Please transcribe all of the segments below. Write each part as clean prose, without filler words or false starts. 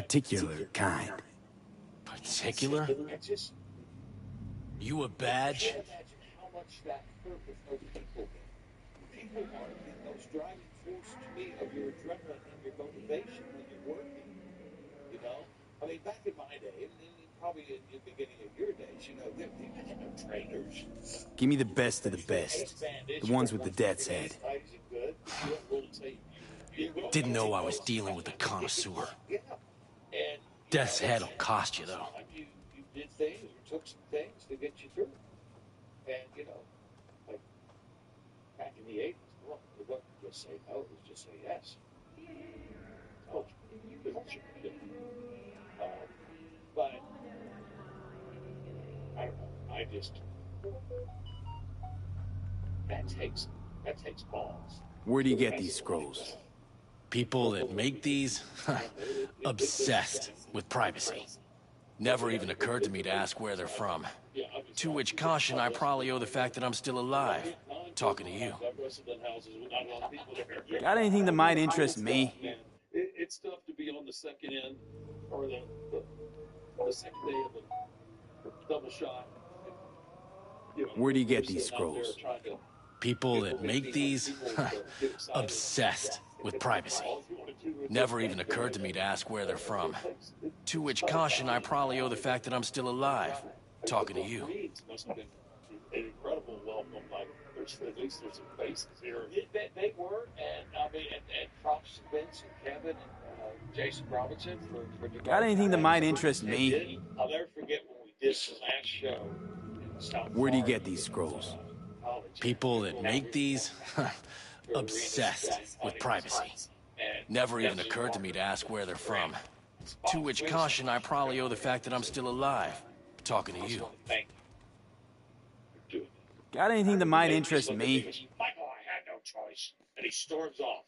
particular kind. Particular? You a badge? How much that hurt with other people. People are the most driving force to me of your adrenaline and your motivation when you're working. You know? I mean, back in my day, and probably in the beginning of your days, you know, they had no trainers. Give me the best of the best. The ones with the death's head. Didn't know I was dealing with a connoisseur. Death's head'll cost you, though. You did things, you took some things to get you through. And, you know, like, back in the 80s, well, it wasn't just say no, it was just say yes. Culture. But, I don't know, I just, that takes balls. Where do you get these scrolls? People that make these, obsessed with privacy. Never even occurred to me to ask where they're from. To which caution I probably owe the fact that I'm still alive, talking to you. Got anything that might interest me? It's tough to be on the second end, or the second day of the double shot. You know, Where do you get these scrolls? People that make these, obsessed with privacy. Never even occurred to me to ask where they're from. To which caution I probably owe the fact that I'm still alive, talking to you. Must have been an incredible welcome. Like, at least there's some faces here. They were, and I mean, and props to Vince and Kevin and Jason Robinson for Got anything that might interest me? I'll never forget when we did the last show in South Where do you Florida. get these scrolls? People that make these, obsessed with privacy. Never even occurred to me to ask where they're from. To which caution I probably owe the fact that I'm still alive, talking to you. Got anything that might interest me? Michael, I had no choice. And he storms off.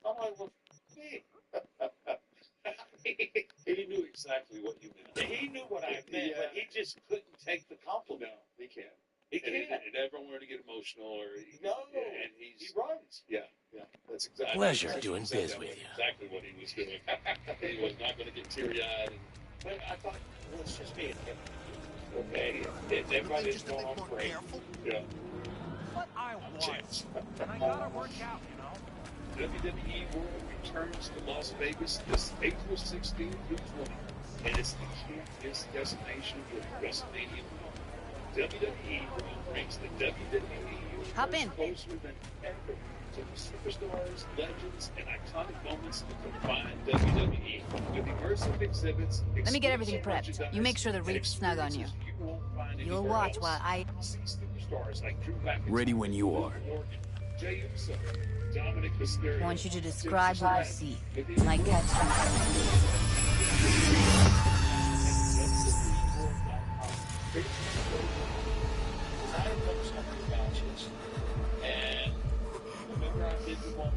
I'm like, well, he knew exactly what you meant. He knew what I meant, but he just couldn't take the compliment. No, he can't. He can't. And never wanted to get emotional or... No, and he runs. Yeah, that's exactly... Pleasure doing biz with you. Exactly what he was doing. He was not going to get teary-eyed. But I thought, well, it's just me and him. Okay, everybody's going on great. Yeah. What I want, and I gotta work out, you know. WWE World returns to Las Vegas this April 16th through 20th, and it's the happiest destination with WrestleMania. WWE brings the WWE Hop in. closer than ever to the superstars, legends, and iconic moments that define WWE. With immersive exhibits, Let me get everything prepped. You make sure the reef's snug on you. You'll watch while I... Ready when you are. I want you to describe what you see. Like catching. And remember I did the one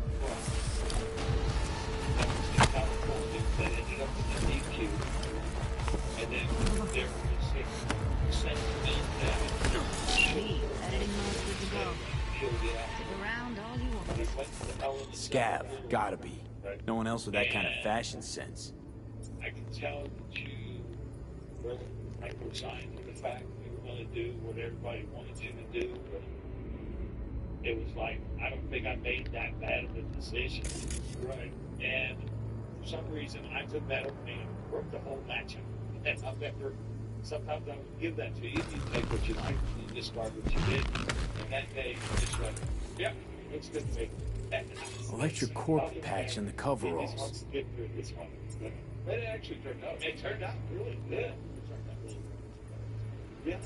that ended up in the DQ. And then there was a sentiment Around all you want. Scav, gotta be. No one else with that kind of fashion sense. I can tell that you really resigned to the fact that you were going to do what everybody wanted you to do. But it was like, I don't think I made that bad of a decision. Right. And for some reason, I took that opening and broke the whole matchup. And I've never, sometimes I would give that to you. You take what you like, you discard what you did. And that day, it's like, yeah, it's good to me. Electric cork patch in the coveralls. But it actually turned out. It turned out really good. Yeah.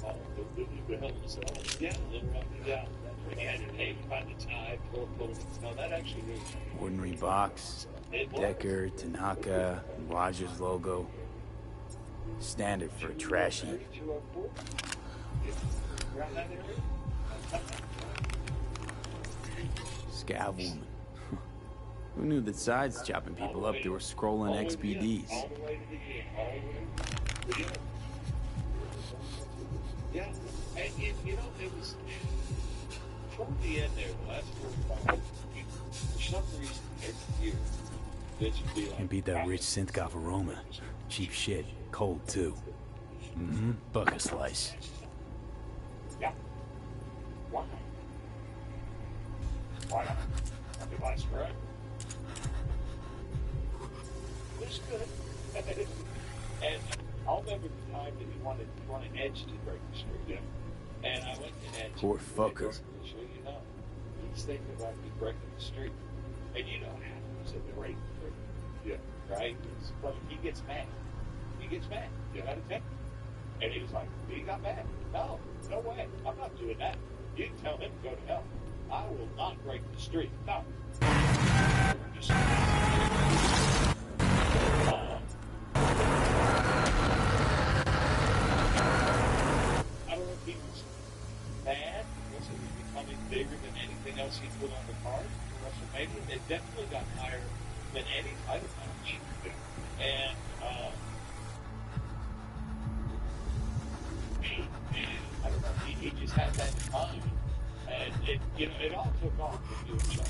The hell was that? Yeah, a little up and down. When you had your name by the tie, pull. No, that actually really. Ordinary box, Decker, Tanaka, and Rogers logo. Standard for a trashy. Scav woman. Who knew that sides chopping people up, they were scrolling XPDs? Yeah, and you know, it was toward the end there, the last 45 minutes, something this would be like... And beat that rich Synthgov aroma. Cheap shit. Cold, too. Mm-hmm. Buck a slice. Yeah. Why? Why not? If I spread. It's good. And I'll remember the time that he wanted Edge to break the streak. Yeah. And I went to Edge. Poor fucker. So you know, he's thinking about me breaking the streak. And you know what happens at the rate. Yeah. Right? But he gets mad. He gets mad. You got to take him. And he was like, he got mad. No way. I'm not doing that. You can tell him to go to hell. I will not break the streak. No. Just, I don't know if he was mad because it was becoming bigger than anything else he put on the card for WrestleMania. It definitely got higher than any title match. And I don't know, he just had that in mind. And it all took off with you and Sean.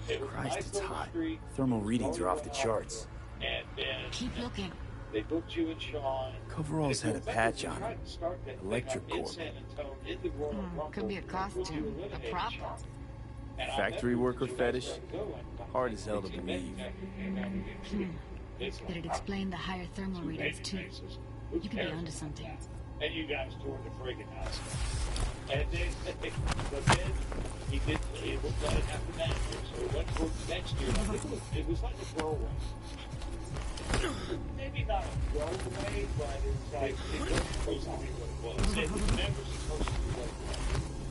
It was Christ, nice it's little hot. street. Thermal readings are off the charts. And then Keep looking. they booked you and Sean. Coveralls had a patch on it. Electric Corp. Could be a costume, a prop. Factory worker fetish? Hard as hell to believe. But it explained the higher thermal readings too. You could be onto something. And you guys toured the friggin' house. And then, he didn't, he was going to have to manage it, so he went towards the next year. It was like a throwaway. Maybe not a throwaway, but it's like, it wasn't supposed to be what it was. It was never supposed to be what it was.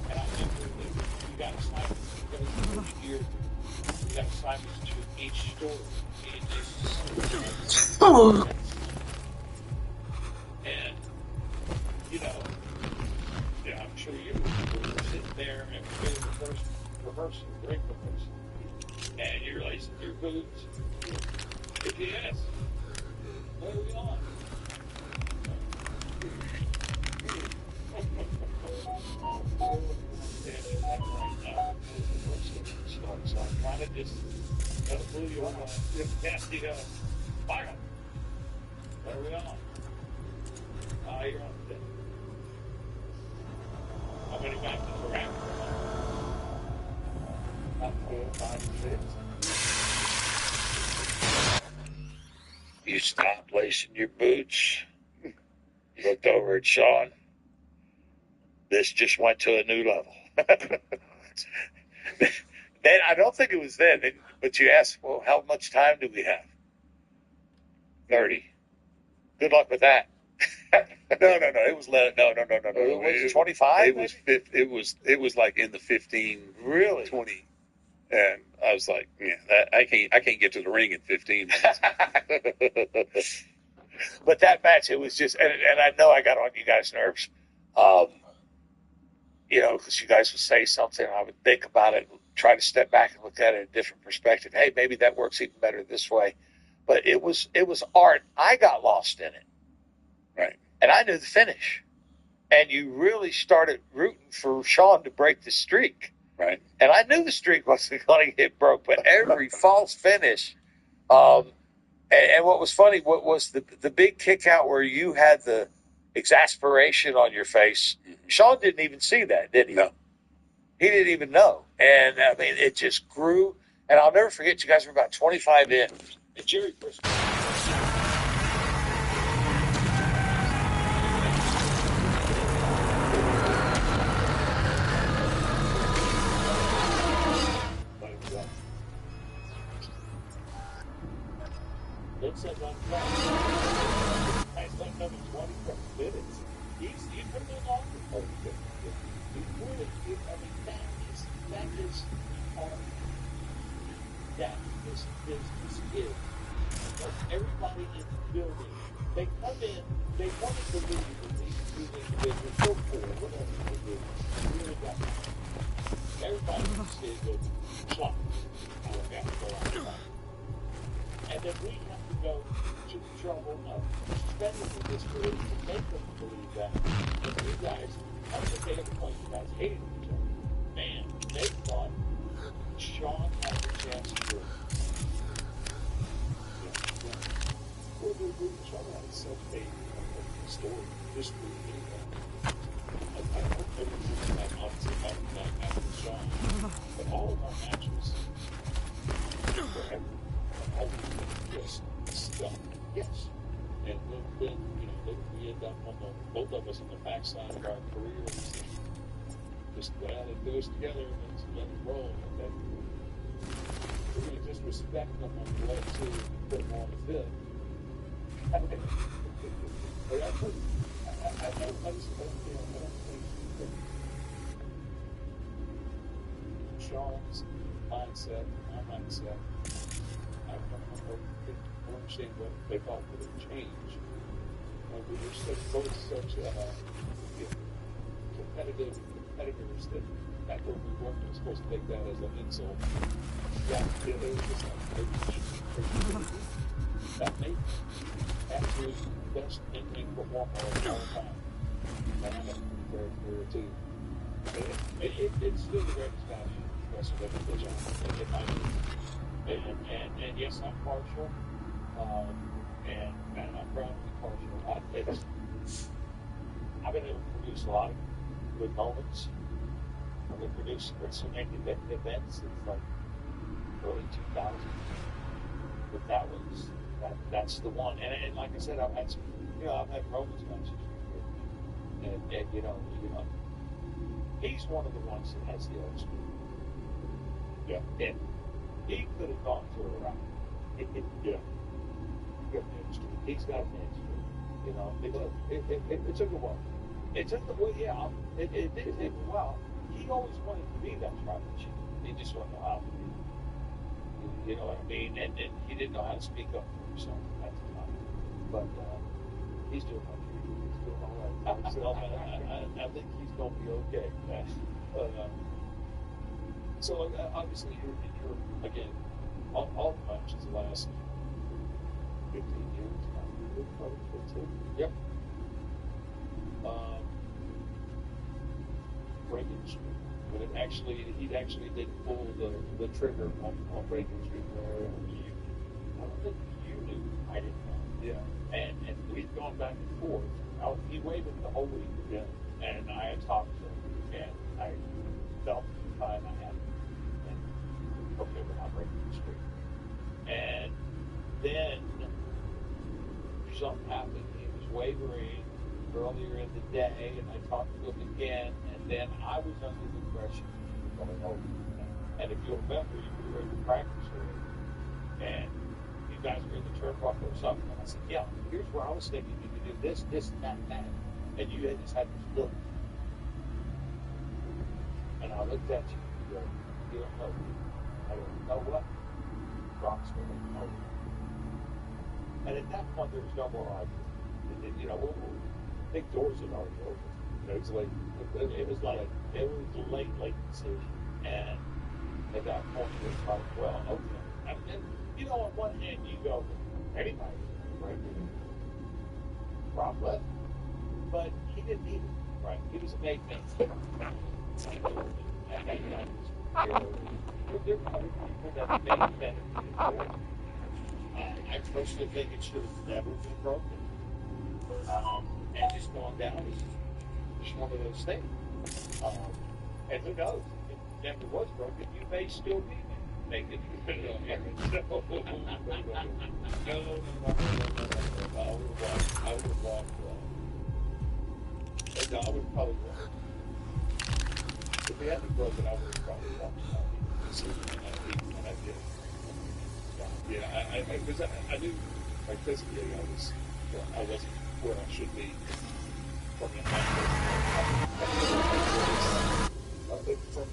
And I remember that you got assignments because the first year, you got assignments to each story. And, you know, yeah, I'm sure you were sitting there and doing the first rehearsal, ring rehearsal, and you're lacing your boots. If yes, what are we on? So I kind of just blew you on. You go, fire up. What are we on? You're on the thing. How many matches are out? About 4, 5, 6. You stopped lacing your boots. You looked over at Sean. This just went to a new level. Then I don't think it was then, but you asked, well, how much time do we have? 30. Good luck with that. No. It was no. Was it 25? It was like in the 15, really 20, and I was like, yeah, I can't get to the ring in 15 minutes. But that match, it was just, and I know I got on you guys' nerves, because you guys would say something, and I would think about it, try to step back and look at it in a different perspective. Hey, maybe that works even better this way. But it was art. I got lost in it. Right. And I knew the finish. And you really started rooting for Sean to break the streak. Right. And I knew the streak wasn't going to get broke, but every false finish. And what was funny, what was the big kick out where you had the exasperation on your face, Sean didn't even see that, did he? No. He didn't even know. And, I mean, it just grew. And I'll never forget, you guys were about 25 in. And Jerry Briscoe. Looks like I'm trying. I spent another 20 minutes. You put it on for 30 minutes. You really, I mean, that is art. That is business is. Everybody in the building, they come in, they want to believe in these two individuals, so cool, whatever they do, really got it. Everybody says that shock. I don't have to go outside. And then we have to go to the trouble of spending the disbelief to make them believe that. And you guys, I think they have a point, you guys hated each other. Man, they thought Sean had the chance to do it. Shawn had such a story, history. I don't know, obviously not after Shawn, but all of our matches forever, always just stuck. Yes. And then we end up both of us on the backside of our careers. Just go out and do us together and just let it roll. And then we're going to just respect them on the way to put them on the fifth. But I don't think Shawn's mindset, my mindset, I don't understand what they thought would have changed. We were both such competitive competitors that when we weren't supposed to take that as an insult. Yeah, it was just like that made absolute best in-ring performer of all time. And I'm a very clear too. It's still the greatest match wrestler ever put on, in my opinion. And yes, I'm partial. And I'm proud to be partial. I've been able to produce a lot of good moments. I've been producing WrestleMania events since like early 2000. But that's the one. And like I said, I've had Roman's matches. And he's one of the ones that has the old school. Yeah. And he could have gone to a rock. Yeah. He's got an edge. It took a while. It took a while, yeah. It did take a while. He always wanted to be that tribal chief. He just didn't know how to be. You know what I mean? And he didn't know how to speak up for himself at the time. But he's doing okay. He's doing all right for himself. I think he's going to be okay. So obviously, you're again, all the matches last 15 years. Probably 15. Yep. Reagan Street. When he actually did pull the trigger on Reagan Street where I don't think you knew. I didn't know. Yeah. And we'd gone back and forth. He waited the whole week. Yeah. And I had talked to him, and I felt the time I had. And okay, we're not Reagan Street. And then something happened. He was wavering earlier in the day, and I talked to him again, and then I was under the impression he was going over. And if you'll remember, you were in the practice room, and you guys were in the turnbuckle or something, and I said, yeah, here's where I was thinking you could do this, and that. And you just had this look. And I looked at you, and you go, you don't know. I don't know what. Rock's going to know. And at that point, there was no more argument. Big doors had already opened. It was late decision. And at that point, it was like, well, okay. And on one hand, you go, anybody, right? Rob left. But he didn't need it, right? He was a made man. There were other people that made better. I personally think it should have never been broken. And just gone down is just one of those things. And who knows? If it never was broken, you may still be making it. I would have walked. No, I would have probably walked. If we hadn't broken, I would have probably walked out. And I did. Yeah, because I knew, like, physically, I wasn't where I should be from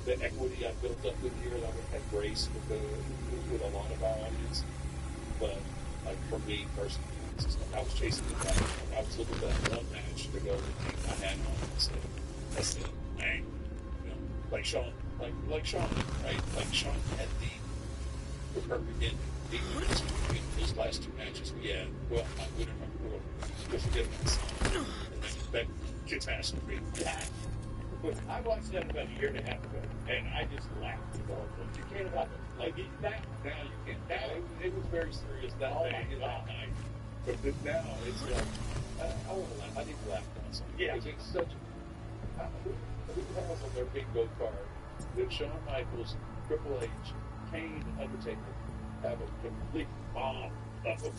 the equity I built up with here. I would have had grace with a lot of our audience. But, like, for me personally, I was chasing the back. I was looking at that one match to go and keep my hat on and say, that's it, bang. Like Shawn, right? Like Shawn had the perfect ending. His last two matches we had, well, I wouldn't remember we'll forget about the song. And that gets asked to me. But I watched that about a year and a half ago, and I just laughed. You can't about it. Like, now you can't. Now, it was very serious that day, that night. But then now it's like, I want to laugh. I need to laugh at myself. Yeah. Because it's such a, who has on their bingo card that Shawn Michaels, Triple H, Kane, and Undertaker have a complete bomb of them.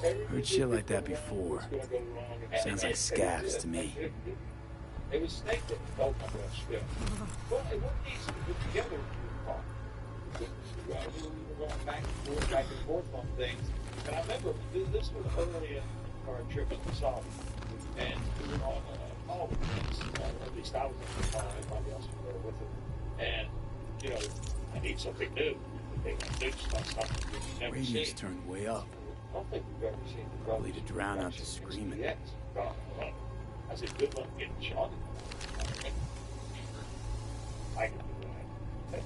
Heard shit like that before. Sounds like scabs to me. It was Snake that, oh my gosh, yeah. Well, it wasn't easy to put together we were going back and forth on things. And I remember this was early in our trip in the South. And we were on all the things, at least I was on the call, everybody else was there with it. And, you know, I need something new. They new stuff, something we've never Radio's seen. turned way up. I don't think we've ever seen the Probably to drown out the screaming. Yes. I said, good luck getting shot. I can do that.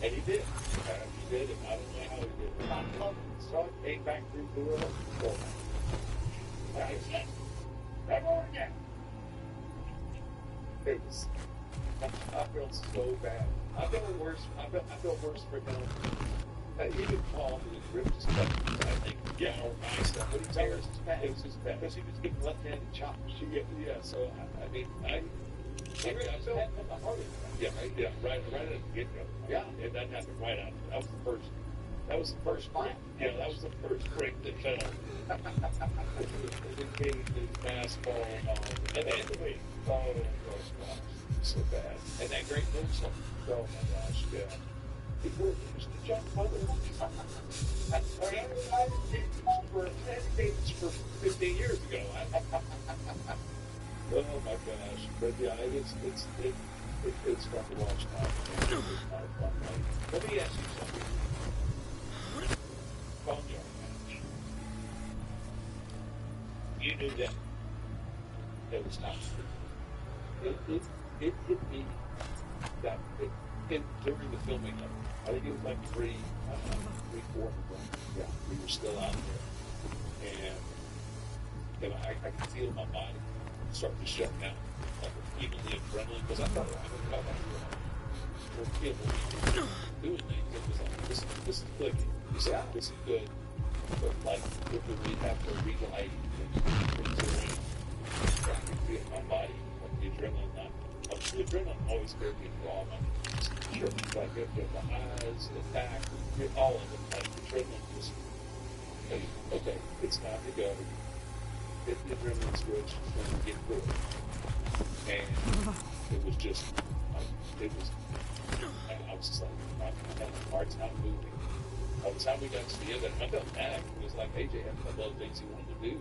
And he did. He did, and I don't know how he did it. I love it. So I came back through the world. I said, never again. It was, I felt so bad. I feel worse. I feel worse for him. Even Paul, who ripped his cut, I think, yeah, or nice stuff. But he tears his back. It was his back because he was getting left-handed chopped. Yeah, so I mean, I felt the heart. Yeah, right at the get-go. Yeah, and that happened right after. That was the first fight. Yeah, that was the first break that fell. It came to basketball, and then oh gosh, so bad. And that great move, so oh my gosh, yeah. It used to jump over. For 15 years ago. Oh my gosh! But yeah, it's fun to watch now. Let me ask you something. Boneyard match. You knew that it was time. It hit me that during the filming of it. I think it was like 3, 4. Yeah, we were still out there, and I could feel my body starting to shut down, like even the adrenaline, because I thought I was doing things. It was like this is clicking. This is good, but like we have to relight things. I could feel my body, like the adrenaline. The adrenaline always scared me raw. Sure, like the eyes, the back, all of it, like the adrenaline was, okay, it's time to go. The adrenaline switch when we get through it. And it was just, I was just like, I had a hard time moving. By the time we got to the end, I felt bad. It was like AJ had a lot of things he wanted to do.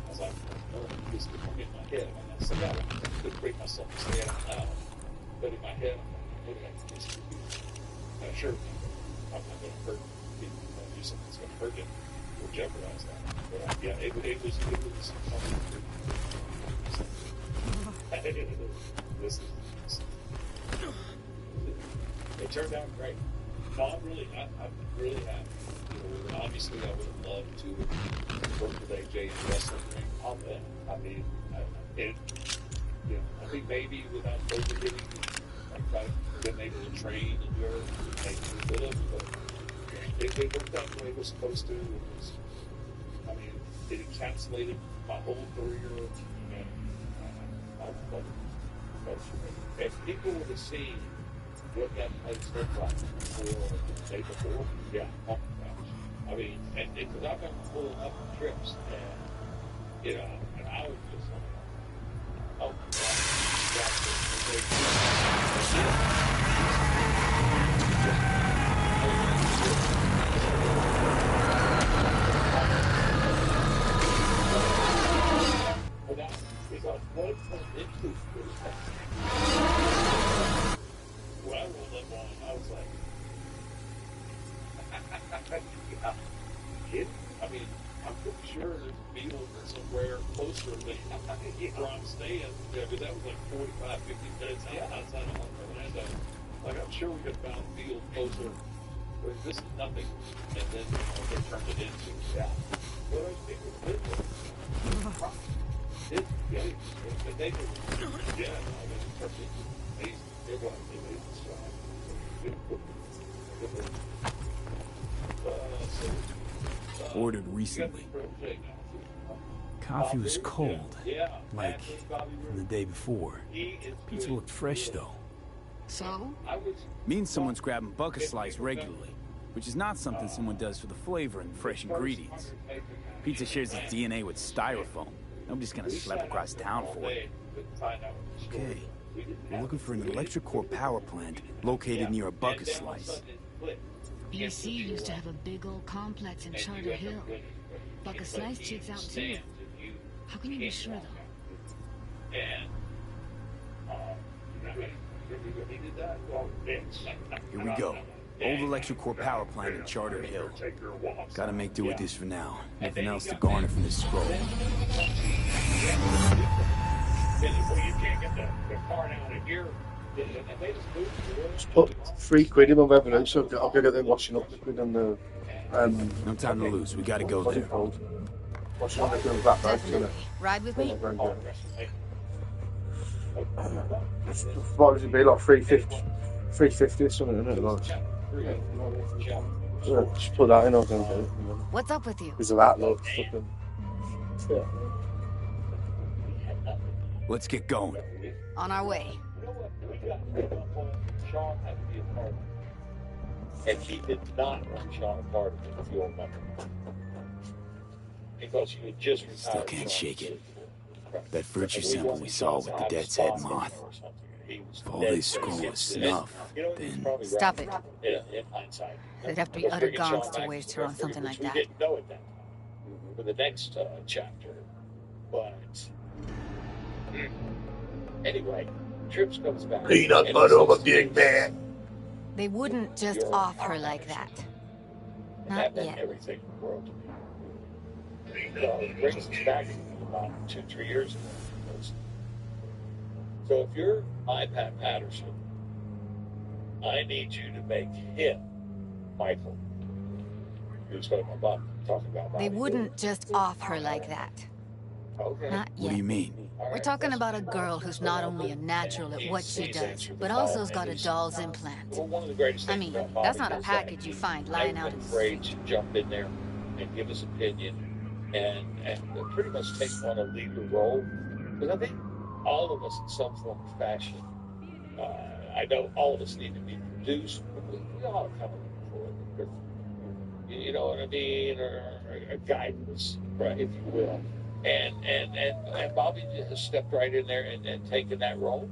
I was like, oh, this is in my head. I said, I couldn't break myself to say it out loud. But in my head, I'm like, what did I do? I'm sure I'm not going to hurt people. I'm going to do something that's going to hurt him or jeopardize that. But yeah, it was something. This is. It turned out great. No, I'm really happy. You know, obviously, I would have loved to work with AJ in the wrestling ring. I'll bet. I mean, I think maybe without COVID hitting, like I've been able to train and do everything we could have, but it worked out the way it was supposed to. It encapsulated my whole career. If people would have seen what that place looked like the day before, yeah, oh my gosh. I mean, and because I've been pulling up trips, and and I was just like, oh my when I rolled up on him, I was like, kid? I mean, I'm pretty sure there's a field somewhere closer than where I'm staying. Yeah, but that was like 45, 50 minutes outside of Orlando. Like, I'm sure we could have found a field closer. But this is nothing. And then they turned it into, Well, those people did it. But they were, amazing. It was amazing. Ordered recently. Coffee was cold, like from the day before. Pizza looked fresh, though. So? Means someone's grabbing Buck a Slice regularly, which is not something someone does for the flavor and fresh ingredients. Pizza shares its DNA with styrofoam. Nobody's gonna slap across town for it. Okay, we're looking for an electric core power plant located near a Buck a Slice. BC used to have a big old complex in Charter Hill. Buck a Slice checks out too. How can you be sure though? Here we go. Old electric core power plant in Charter Hill. Gotta make do with this for now. Nothing else to garner from this scroll. Just put £3 in my Revolut, so I'll go get the washing up liquid and the No time to lose. We gotta go what's there. it called? Washing up liquid and that, right? Definitely. Ride with me? What would it be, like 350 or something, isn't it? Like, yeah, just put that in, I'll go and do it. What's up with you? Because of that, look, fucking. Yeah. Let's get going. On our way. And he did not want Sean a part of it, if you'll remember. Because you had just retired. Still can't shake it. That virtue sample we saw with the death's head moth. If all they scroll is snuff, then... Stop it. In hindsight. They'd have to be utter gonks to waste her on something like that. We didn't know it then. For the next chapter. But... Anyway, Trips comes back. Peanut butter over big man. They wouldn't just off her like that. Not That meant yet. everything in the world to me. It brings us back about 2-3 years ago. So if you're my Pat Patterson, I need you to make him Michael. Who's talking about They wouldn't just off her like that. Okay. Not What do you yet. mean? We're talking about a girl who's not only a natural at what she does, but also has got a doll's implant. Well, one of the greatest I things mean, about that's Bobby not a is that package you find lying never out in the afraid street. to jump in there and give his opinion and pretty much take on a leader role. Because I think all of us in some form or fashion, I know all of us need to be produced, but we all have come for it. You know what I mean? Or a guidance, right, if you will. And Bobby has stepped right in there and taken that role.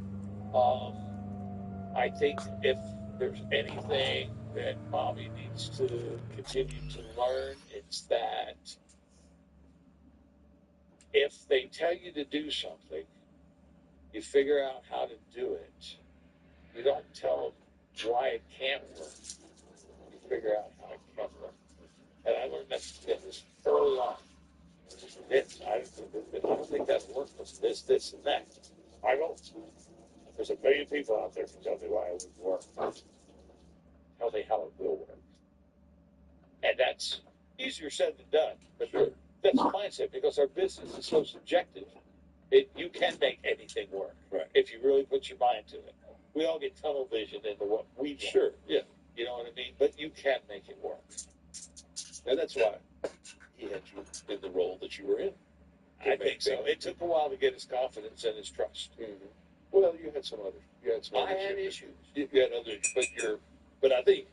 I think if there's anything that Bobby needs to continue to learn, it's that if they tell you to do something, you figure out how to do it. You don't tell them why it can't work. You figure out how it can work. And I learned that in this early on. I don't think that work was this, and that. I don't. There's a million people out there who tell me why it would work. Tell me how it will work. And that's easier said than done. But that's the mindset, because our business is so subjective. You can make anything work if you really put your mind to it. We all get tunnel vision into what we do. Sure, yeah. You know what I mean? But you can make it work. And that's why he had you in the role that you were in. I think so. It took a while to get his confidence and his trust. Mm-hmm. Well, you had some other. I had issues. You had other, but I think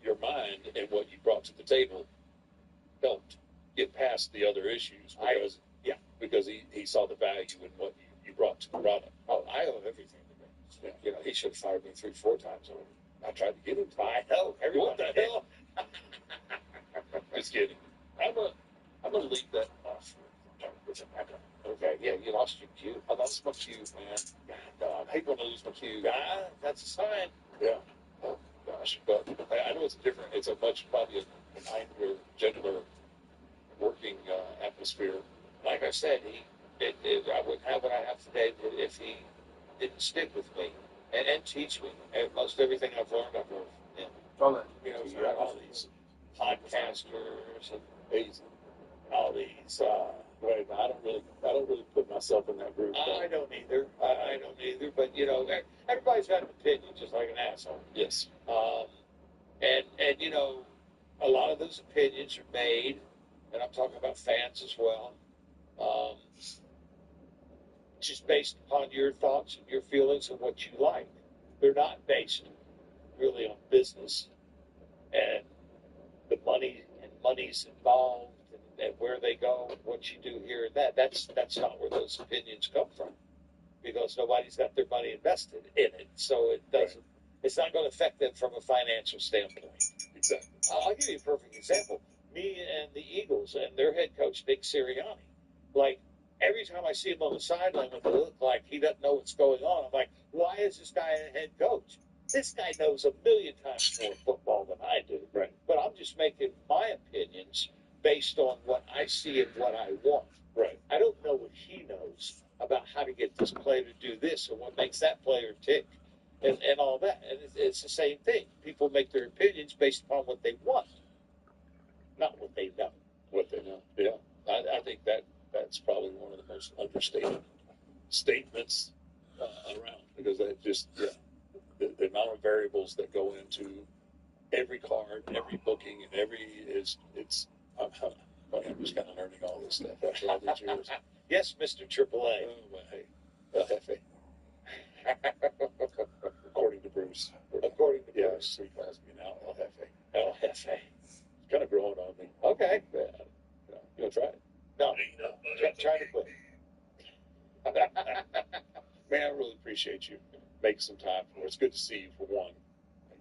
your mind and what you brought to the table helped get past the other issues because he saw the value in what you brought to the product. Oh, I owe everything to him. Yeah. He should have fired me 3-4 times over. I tried to get him to. I know. What the hell? Just kidding. I'm gonna leave that off. Okay, yeah, you lost your cue. I lost my cue, man. I hate when I lose my cue. That's a sign. Yeah. Oh, gosh. But I know it's a much, probably a kinder, gentler working atmosphere. Like I said, I wouldn't have what I have today if he didn't stick with me and teach me. And most everything I've learned from him. You know, you got all these podcasters and all these. Right, I don't really put myself in that group. I don't either. I don't either. But you know, everybody's got an opinion, just like an asshole. Yes. And you know, a lot of those opinions are made, and I'm talking about fans as well. um, just based upon your thoughts and your feelings and what you like. They're not based really on business and the money's involved and where they go and what you do here and that. That's not where those opinions come from, because nobody's got their money invested in it, so it doesn't. Right. It's not going to affect them from a financial standpoint. Exactly. I'll give you a perfect example. Me and the Eagles and their head coach Nick Sirianni. Like, every time I see him on the sideline with a look like he doesn't know what's going on, I'm like, why is this guy a head coach? This guy knows a million times more football than I do. Right. But I'm just making my opinions based on what I see and what I want. Right. I don't know what he knows about how to get this player to do this or what makes that player tick and all that. And it's the same thing. People make their opinions based upon what they want, not what they know. What they know. Yeah. I think that's probably one of the most understated statements around, because that just, the amount of variables that go into every card, every booking, and I'm just kind of learning all this stuff after all these years. Yes, Mr. AAA. Oh, well, hey, El Jefe. According to Bruce. Yes, he calls me now El Jefe. El Jefe. It's kind of growing on me. Okay. Yeah. You want to try it? No. Try to quit. Man, I really appreciate you making some time for it. It's good to see you, for one.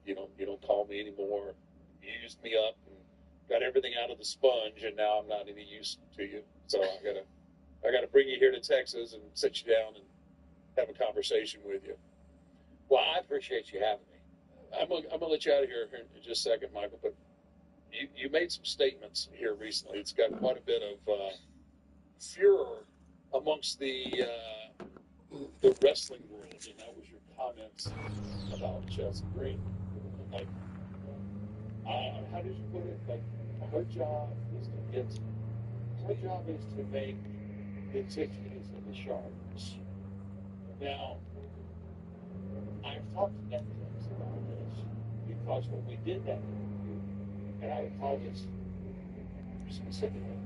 You don't call me anymore. You used me up and got everything out of the sponge, and now I'm not any use to you. So I gotta bring you here to Texas and sit you down and have a conversation with you. Well, I appreciate you having me. I'm gonna let you out of here in just a second, Michael. But you made some statements here recently. It's got quite a bit of furor amongst the wrestling world, and that was your comments about Chelsea Green. Like, how did you put it? Like, her job is to make the Tiffany's and the Sharks. Now, I've talked to Netflix about this, because when we did that interview, and I recall this specifically,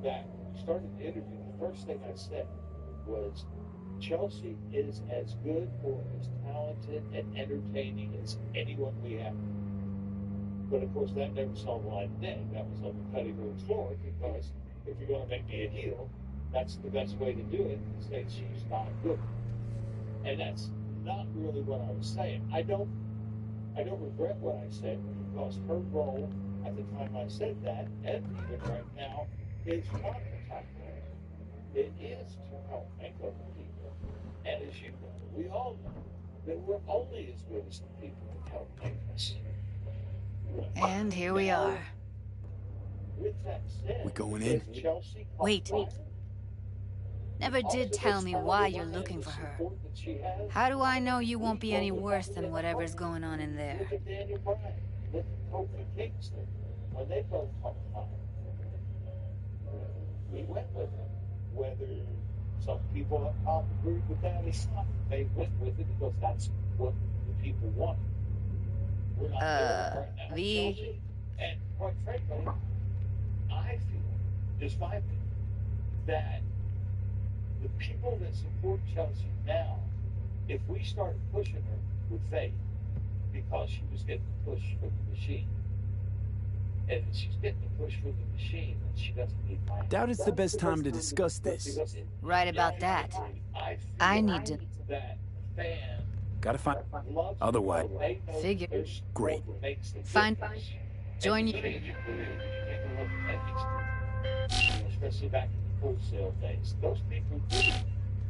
that when we started the interview, the first thing I said was, Chelsea is as good or as talented and entertaining as anyone we have. But of course, that never saw the light of day. That was on the cutting room floor, because if you're going to make me a heel, that's the best way to do it, is say she's not good. And that's not really what I was saying. I don't regret what I said, because her role at the time I said that, and even right now, is not the type role. It is to help make other people. And as you know, we all know that we're only as good as the people that help make us. And here we are. With that said, We going in? Chelsea Wait. Never did tell me why you're looking for her. How do I know you won't be any worse than whatever's going on in there? Look at Daniel Bryan. Look at Kofi Kingston. When they both come on, we went with them. Whether some people have not agreed with that or not, they went with it because that's what the people want. We're not there right now. V. And quite frankly, I feel, just my opinion, that the people that support Chelsea now, if we started pushing her, would fade, because she was getting the push from the machine. And if she's getting the push from the machine, then she doesn't need my Doubt it's the best time to discuss this. Right about that. I need to... That fan Gotta find... Otherwise... Figure. Great. Fine. Join you. Especially back in the wholesale days. Those people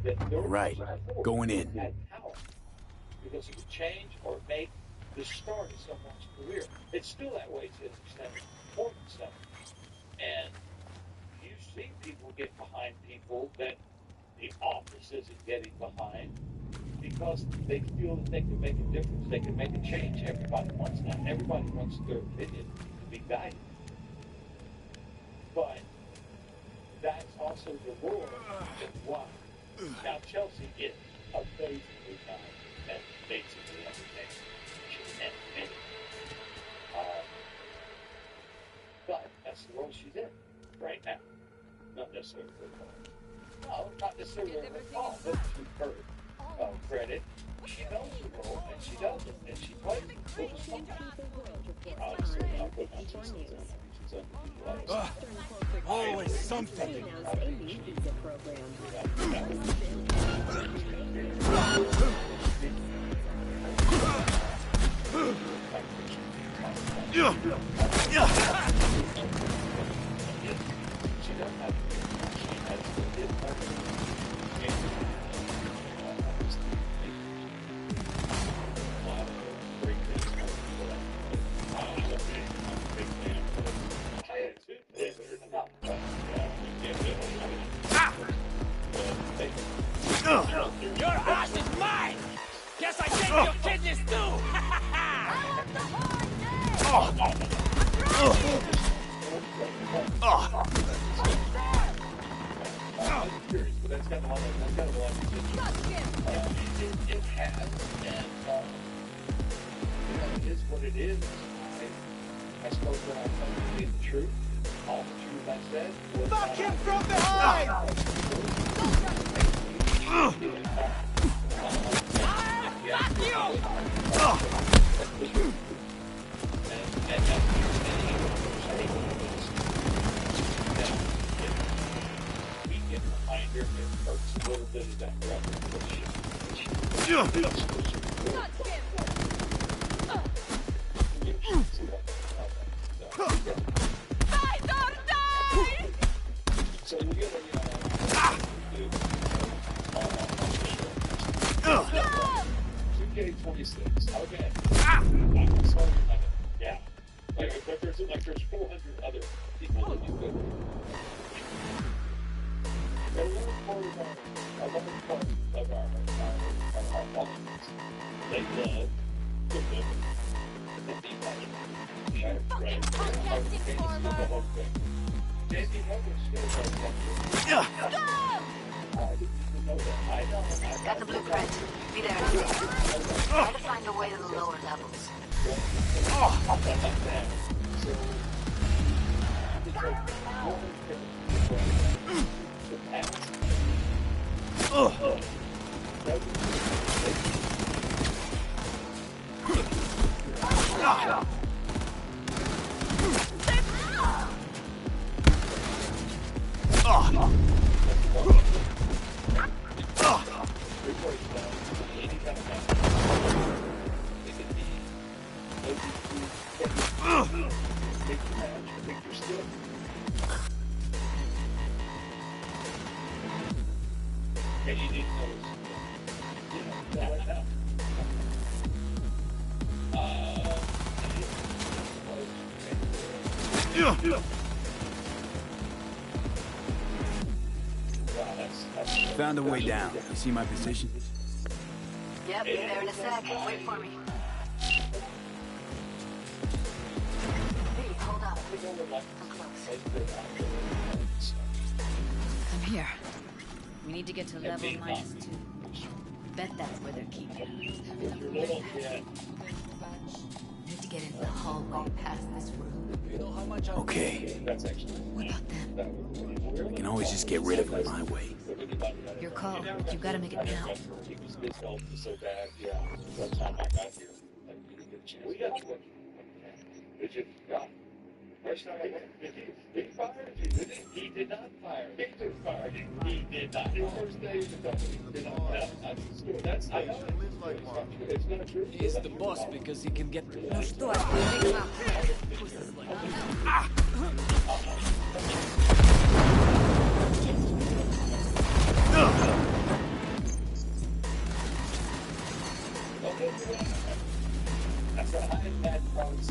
that Right. Going in. had power, because it could change or make the start of someone's career. It's still that way to an extent, important stuff. And you see people get behind people that the office isn't getting behind, because they feel that they can make a difference, they can make a change. Everybody wants that. Everybody wants their opinion to be guided. But that's also the world that's why. Now, Chelsea is amazingly talented and amazingly entertaining. But that's the world she's in right now. Nothing necessarily her fault. No, not necessarily her fault, but to her credit, she knows the role, and she does it, and she plays it. Honestly, I'll put my 2 cents on it. Always something. Your ass is mine! Guess I take your kidneys too! That's got a lot it has, and it is what it is. I suppose when I come to see the truth, all the truth I said was Fuck him from behind! Fuck you! It hurts a little bit of that so you get a 2K26. Okay. Yeah. Like there's 400 other people that you could. Another part of our politics. They love the women. Got the blueprint. Be there. Try to find a way to the lower levels. Found a way down. You see my position? Yep, be there in a sec. Wait for me. Hey, hold up. I'm close. Come here. We need to get to level -2. Bet that's where they're keeping us. Need to get into the hallway past this room. Okay. What about them? I can always just get rid of them my way. Your call. You gotta make it now. His health is so bad, yeah. By the time I got here, I didn't get a chance. We got to Did you? Yeah. First time I went, he fired you, did he? He did not fire. He did fire you. He did not. The first day of the company. Did not. That's I know it. It's not true. He's the boss because he can get... Ну что, take him out. That's what I had problems.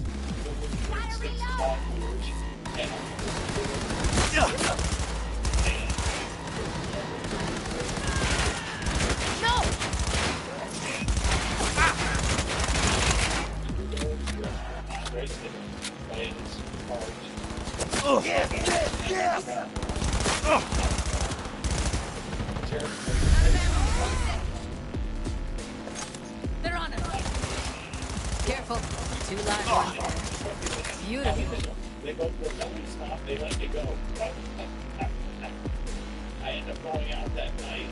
They're on it. Careful. 2 live ones there. Beautiful. They both let me stop. They let me go. I ended up going out that night.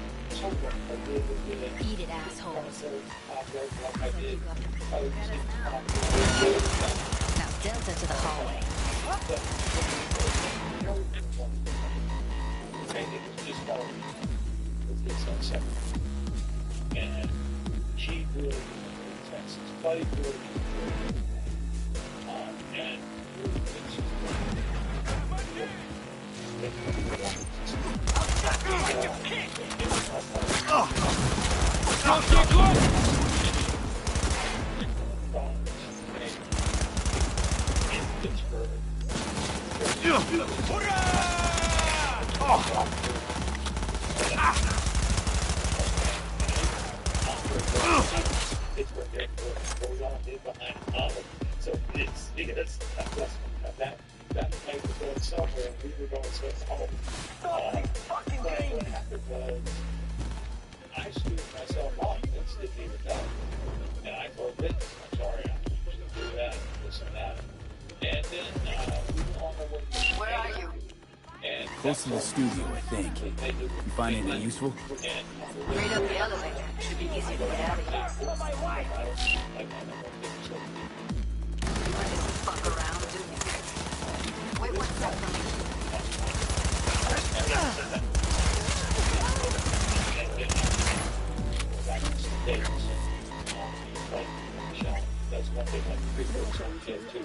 Eat it, assholes. Like I did. Now Delta to the hallway. And she grew up in Texas. Buddy grew up and so it's that night was going somewhere and we were going somewhere. What happened was I screwed myself off and didn't even know. And I told Vince, I'm sorry, I shouldn't do that, this and that. And then we were on our way to Where are you? and Close to the studio, I think. You find anything useful? Right up the elevator. Should be easy to get out of here. Fuck around, do you? Wait 1 second. That's one thing like pre-works get too.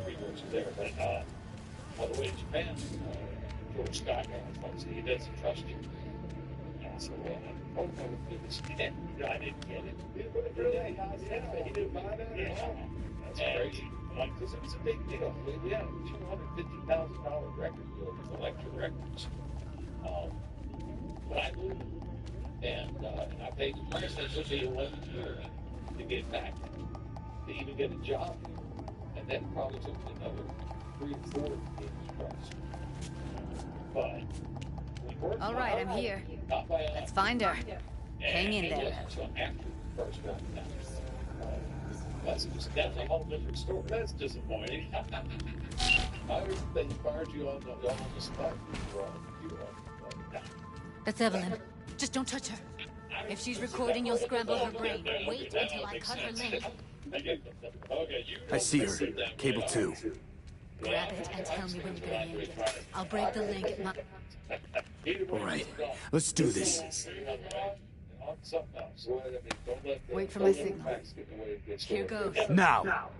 Pre-works there, but on the way to Japan, George Scott said he doesn't trust you. And I said, well, I don't know if this again. I didn't get it. Really? Yeah, he didn't buy that? Yeah. That's crazy. Because it was a big deal. We had a $250,000 record deal with Elektra Records. But I moved, and I paid the price. That took me 11 years to get back, to even get a job here. And then probably took me another 3 or 4 to get this price. But we worked All right, I'm here. not by Let's find her. Hang in there. So after the first round, that's a whole different story. That's disappointing. I heard they fired you on the spot. That's Evelyn. Just don't touch her. If she's recording, you'll scramble her brain. Wait until I cut her link. I see her. Cable 2. Grab it and tell me when you're gonna need it. I'll break the link at my... All right, let's do this. Wait for my signal. Here goes. Now!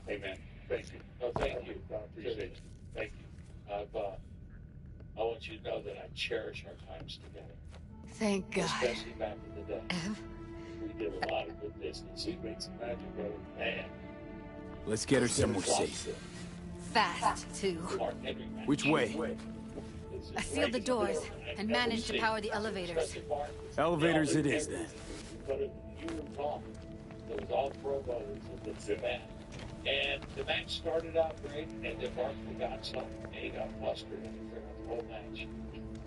Hey, man. Thank you. No, thank you. I appreciate it. Thank you. I want you to know that I cherish our times together. Thank God. Especially back in the day. We did a lot of good business. You made some magic, brother. Man. Let's get her somewhere safe. Fast, too. Which way? I sealed the doors and managed to power the elevators. Elevators it is, then. But you were gone. It was all pro voters in the match. And the match started out great, and then Mark got something, and he got flustered in the whole match.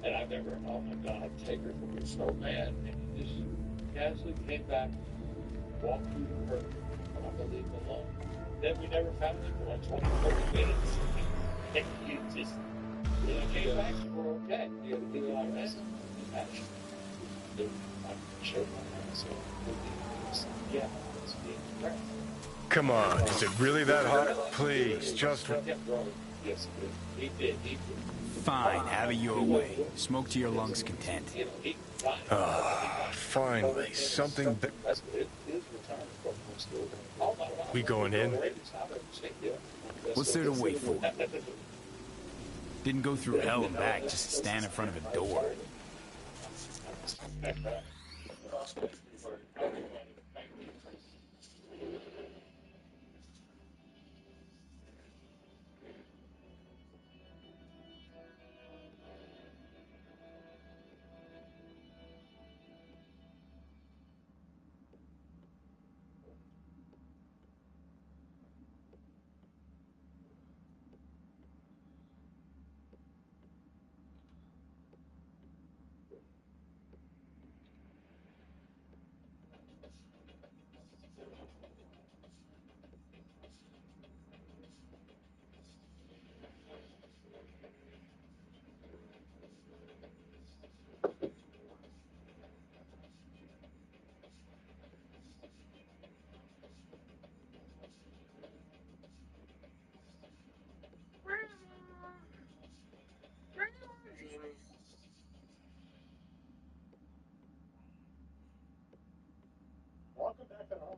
And I remember, oh my God, Taker was so mad, and he just casually came back, walked through the curtain, and I'm gonna leave him alone. Then we never found him for like 20, 30 minutes. And he just, came back and we're okay. You had to do all that match. I showed my hands, so yeah, it's being impressed. Come on, is it really that hot? Please, just... Yes, he did. Fine, have it your way. Smoke to your lungs' content. Finally, something that... We going in? What's there to wait for? Didn't go through hell and back just to stand in front of a door.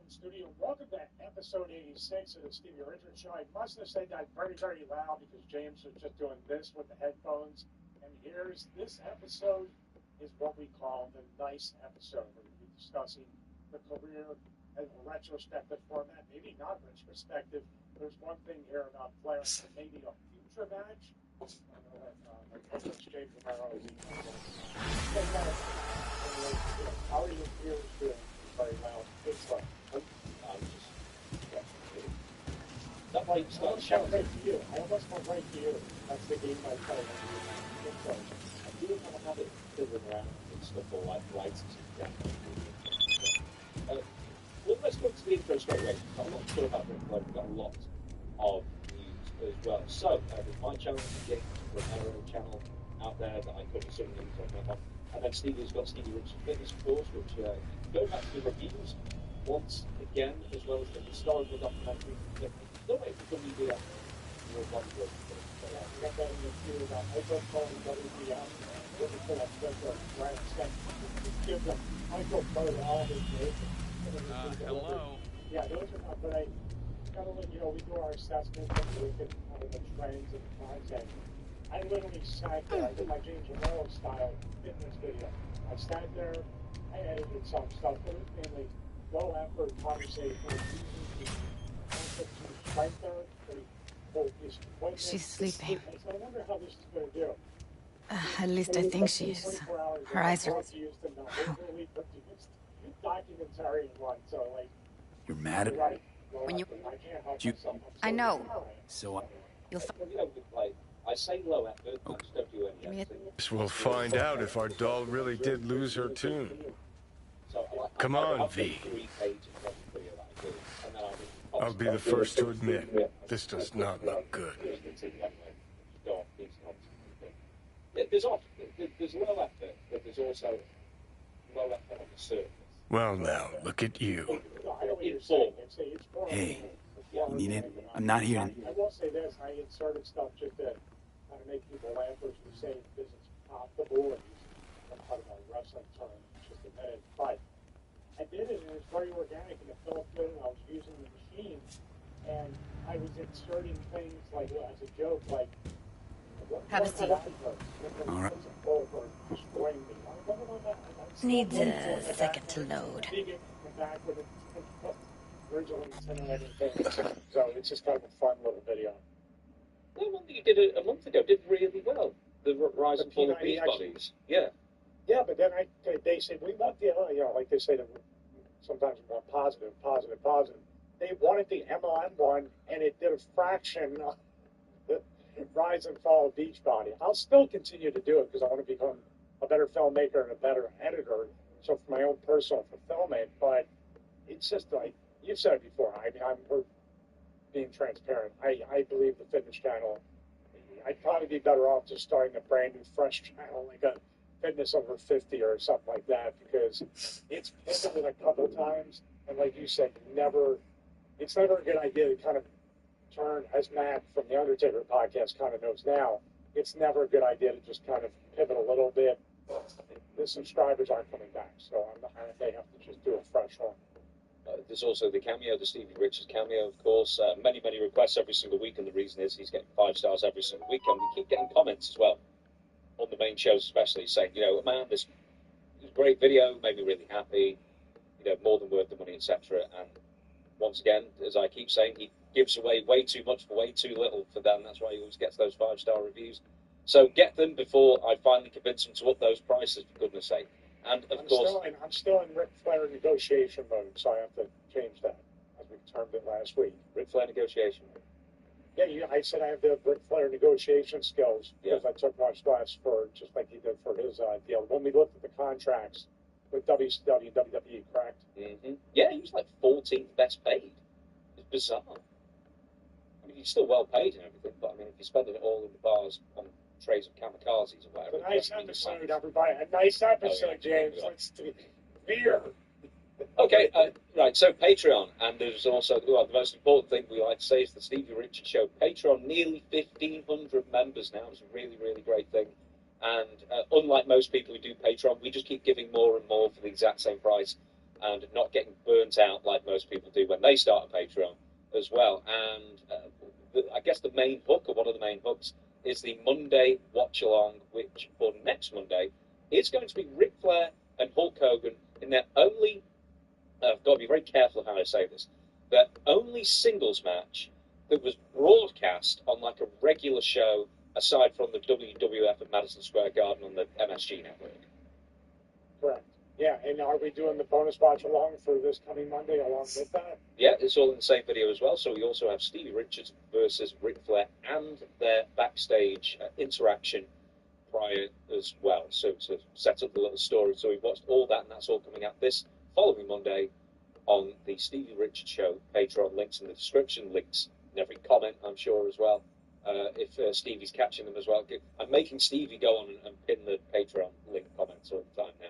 Studio. Welcome to episode 86 of the Stevie Richards Show. I must have said that very, very loud because James was just doing this with the headphones. And here's this episode is what we call the nice episode. We're going to be discussing the career and a retrospective format. Maybe not retrospective. There's one thing here about Flair, maybe a future match. I know that James Romero is how are your viewers doing? Very loud. It's like, that might start shouting right to you. I almost went right to you. That's the game I play. I do have a habit of fiddling around and stuff all like lights and stuff. Well, let's go to the intro straight away. I'm not sure about Ric Flair. We've got a lot of news as well. So, there's my channel, the James Romero channel out there that I cover some news on. And then Stevie's got Stevie Richards Fitness, of course, which go back to the reviews once again, as well as the historical documentary. No way for me to do that. We got that in the queue about Michael Cole and WBF. Looking for that special grand extent. Give them Michael Cole all his names. Hello. Yeah, those are not, but I kind of, you know, we do our assessment and we look at kind of the trends and the content. I literally sat there. I did my James Romero style fitness video. I sat there, I edited some stuff, but it was mainly low effort conversation. Right there, she's sleeping. I wonder how this is going to do. At least I think she is. Her eyes are... Documentary one, so like... You're mad at me? When you... You... I know. So, You'll... I say low effort, I just don't do any We'll find out if our doll really did lose her tune. Come on, V. I'll be the first to admit, this does not look good. There's low effort, but there's also low effort on the surface. Well now, look at you. hey, you need it? I'm not here. I will say this, I inserted stuff just to kind of make people laugh, which we say because it's profitable and I'm talking about wrestling term, just a minute. But I did it and it was very organic and it felt good and I was using the machine and I was inserting things like as a joke, like have a seat. All right. Needs a second to load. So it's just kind of a fun little video. The one that you did a month ago did really well. The rise and fall of beach bodies. Yeah. Yeah, but then they said we want the, you know, like they say that sometimes we want positive. They wanted the MLM one, and it did a fraction of the rise and fall of Beachbody. I'll still continue to do it because I want to become a better filmmaker and a better editor, so for my own personal fulfillment. But it's just like you've said it before. I mean, we're being transparent. I believe the fitness channel. I'd probably be better off just starting a brand new, fresh channel, like a Fitness Over 50 or something like that, because it's pivoted a couple times, and like you said, it's never a good idea to kind of turn, as Matt from the Undertaker podcast kind of knows now, it's never a good idea to just kind of pivot a little bit. The subscribers aren't coming back, so I may have to just do a fresh one. There's also the cameo, the Stevie Richards cameo, of course. Many requests every single week, and the reason is he's getting 5 stars every single week, and we keep getting comments as well on the main shows, especially saying, you know, man, this is a great video, made me really happy, you know, more than worth the money, etc. And once again, as I keep saying, he gives away way too much for way too little for them. That's why he always gets those 5-star reviews. So get them before I finally convince them to up those prices, for goodness sake. And of course, I'm still in Ric Flair negotiation mode, so I have to change that, as we termed it last week. Ric Flair negotiation mode. Yeah, I said I have the Ric Flair negotiation skills because I took much less for, just like he did for his deal. When we looked at the contracts with WCW and WWE, correct? Mm-hmm. Yeah, he was like 14th best paid. It's bizarre. I mean, he's still well paid and everything, but I mean, if you're spending it all in the bars on trays of kamikazes or whatever. It's a nice episode, everybody. A nice episode, James. Let's do beer. Okay, right, so Patreon, and there's also, well, the most important thing we like to say is the Stevie Richards Show. Patreon, nearly 1,500 members now. It's a really, really great thing. And unlike most people who do Patreon, we just keep giving more and more for the exact same price. and not getting burnt out like most people do when they start a Patreon as well. And I guess the main hook, or one of the main hooks, is the Monday watch-along, which for next Monday is going to be Ric Flair and Hulk Hogan in their only, I've got to be very careful how I say this, their only singles match that was broadcast on like a regular show aside from the WWF at Madison Square Garden on the MSG network. Correct. Yeah, and are we doing the bonus watch along for this coming Monday along with that? Yeah, it's all in the same video as well. So we also have Stevie Richards versus Ric Flair and their backstage interaction prior as well. So to set up the little story. So we've watched all that, and that's all coming out this following Monday on the Stevie Richards Show. Patreon links in the description, links in every comment, I'm sure, as well. If Stevie's catching them as well. I'm making Stevie go on and pin the Patreon link comments all the time now.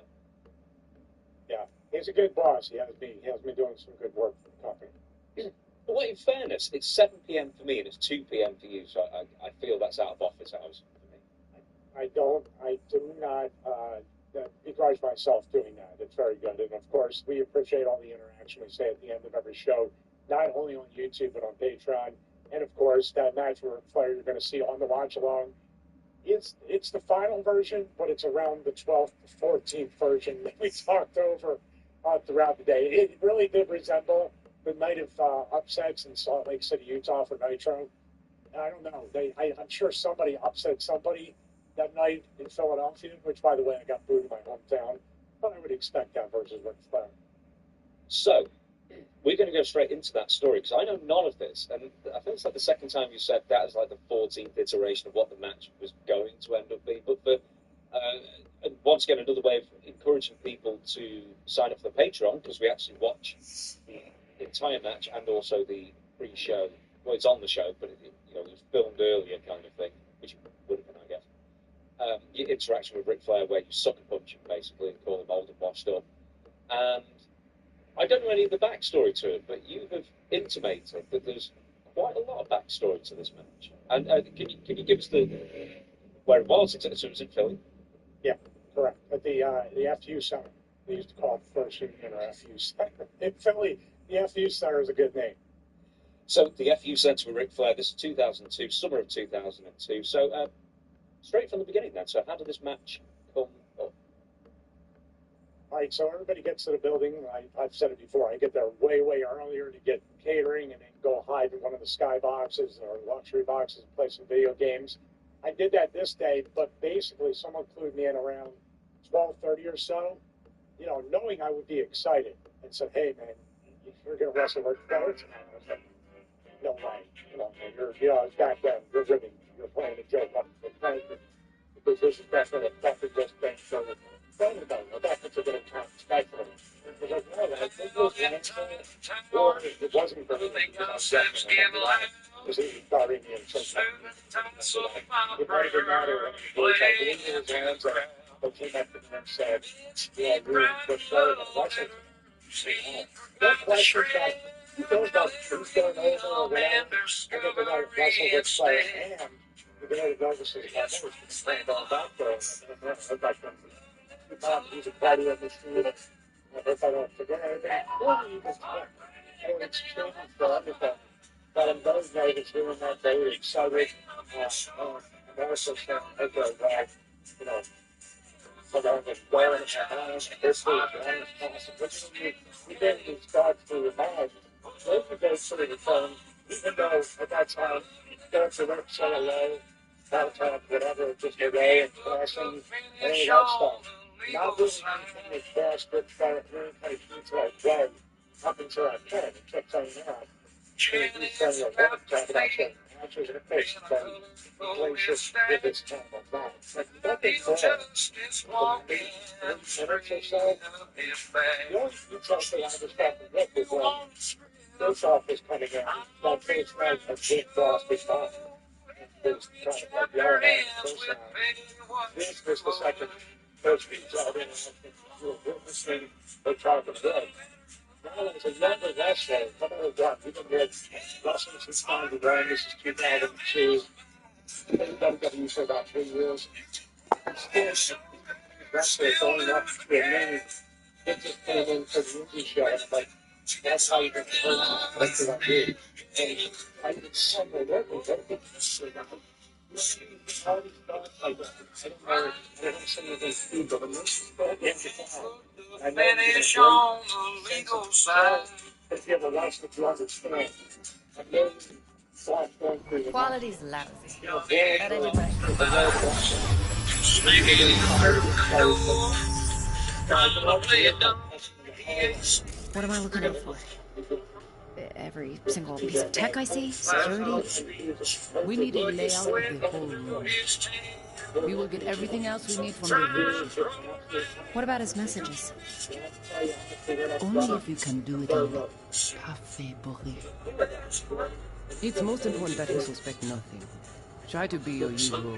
Yeah, he's a good boss. He has me doing some good work for the company. But well, in fairness, it's 7 p.m. for me and it's 2 p.m. for you, so I feel that's out of office hours for me. I do not begrudge myself doing that. It's very good. And of course, we appreciate all the interaction we say at the end of every show, not only on YouTube, but on Patreon. And of course, that match with Ric Flair you're going to see on the watch along. It's the final version, but it's around the 12th to 14th version that we talked over throughout the day. It really did resemble the night of upsets in Salt Lake City, Utah for Nitro. And I don't know. I'm sure somebody upset somebody that night in Philadelphia, which, by the way, I got booed in my hometown. But I would expect that versus Ric Flair. So, we're going to go straight into that story, because I know none of this, and I think it's like the second time you said that is like the 14th iteration of what the match was going to end up being. But for, and once again, another way of encouraging people to sign up for the Patreon, because we actually watch the entire match and also the pre-show. Well, it's on the show, but it was filmed earlier kind of thing, which would have been, I guess. Your interaction with Ric Flair, where you sucker punch him, basically, and call him old and washed up. And I don't know any of the backstory to it, but you have intimated that there's quite a lot of backstory to this match. And can you give us where it was? So it was in Philly? Yeah, correct. At the FU Center. They used to call it First Union or FU Center. In Philly, the FU Center is a good name. So the FU Center with Ric Flair, this is 2002, summer of 2002. So straight from the beginning then, so how did this match come up? All right, so everybody gets to the building. I've said it before. I get there way, way earlier to get catering and then go hide in one of the sky boxes or luxury boxes and play some video games. I did that this day, but basically someone clued me in around 12:30 or so, knowing I would be excited, and said, "Hey, man, you're going to wrestle Ric Flair tonight." I was like, "No way. Come on, man. You're back then. You're ribbing. You're playing a joke on the planet because this is definitely just thing." So that particular time, especially. It was like, no, I think it was Wednesday, or it wasn't Berlin, because I was definitely because he was starting me in some it might have been matter of I believe it was Wednesday, but came back to me and said, we put forward and watch it. No question that who knows about who's going over or whatever. I get the right Russell Ric Flair and the guy that notices my nose is playing all back there. And back then. He's a party on the street. If I don't forget anything, it's changed for everything. But I'm very nervous doing that day, excited. I'm also saying, okay, well, so that was wearing my hands, this week, and we didn't start to remind. Those who go through the phone, even though at that time, going to work so low, downtown, whatever, just away and crashing, and all that stuff. Not really anything that crashed with Ric Flair kind of until I read up until I can. It kept saying that. And he's saying a lot of talk about certain matches and it makes them places with this kind of match. Like, nothing more than 3 minutes or so. The only detail that I was talking with was when Bischoff was coming out. That first night of Jim Cross behind. He was kind of like yelling at him first time. This was the second. Those people out in you were witnessing the talk of death. Now, as a younger wrestler, no matter what, even with wrestling since time to run, this is 2002, WWE for about 3 years, still wrestlers going up to a name It just came in for the indie show, and I'm like, that's how you can turn that's what I did. And I did somewhere there, but I think all these dogs, like, I don't know some of those food, but I'm not into town. I know it's on the legal side. If you ever watch the you understand. I know Quality's lousy. But anyway. What am I looking out for? Every single piece of tech I see? Security? We need a layout of the whole room. We will get everything else we need from the room. What about his messages? Only if you can do it in parfait bourré. It's most important that he suspect nothing. Try to be your usual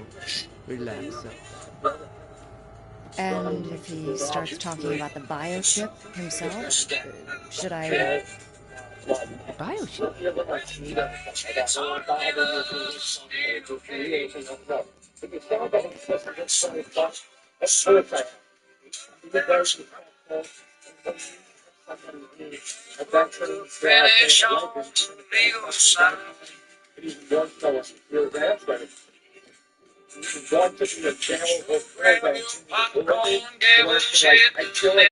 relaxed self. And if he starts talking about the biochip himself, should I... Biochip? Finish on the legal side. One to be a general popcorn, gave a shit.